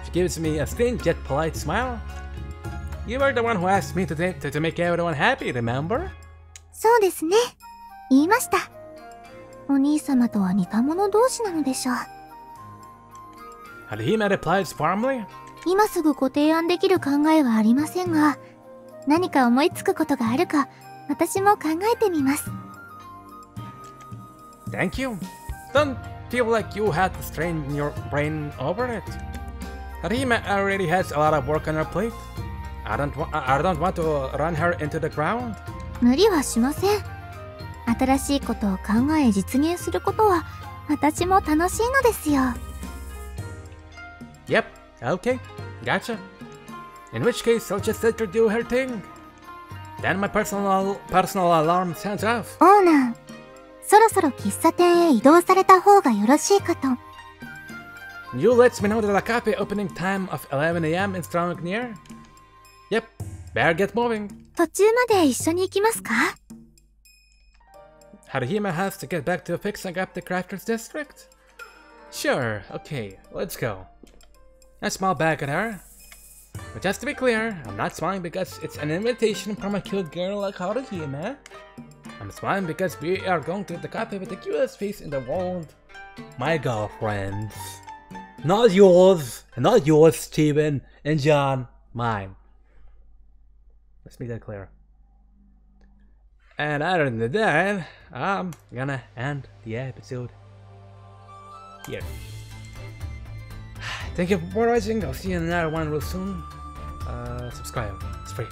She gives me a strange yet polite smile. You were the one who asked me to make everyone happy, remember? そうですね。言いました。お兄様とは似た者同士なのでしょう。Harihime replies warmly. 今すぐご提案できる考えはありませんが、何か思いつくことがあるか、私も考えてみます。Thank you. Don't feel like you had to strain your brain over it. Harihime already has a lot of work on her plate. I don't want to run her into the ground. 無理はしません。新しいことを考え実現することは私も楽しいのですよ。Yep, okay, gotcha. In which case, I'll just let her do her thing. Then my personal alarm sounds off. オーナー、そろそろ喫茶店へ移動された方がよろしいかと。You let me know that the cafe opening time of 11 a.m. is drawing near. Yep, better get moving. 途中まで一緒に行きますか？ Harihime has to get back to fixing up the Crafters District? Sure, okay, let's go. I smile back at her. But just to be clear, I'm not smiling because it's an invitation from a cute girl like Harihime. I'm smiling because we are going to the cafe with the cutest face in the world. My girlfriends. Not yours, not yours, Steven and John. Mine. Let's make that clear. And other than that, I'm gonna end the episode here. Thank you for watching. I'll see you in another one real soon. Subscribe. It's free.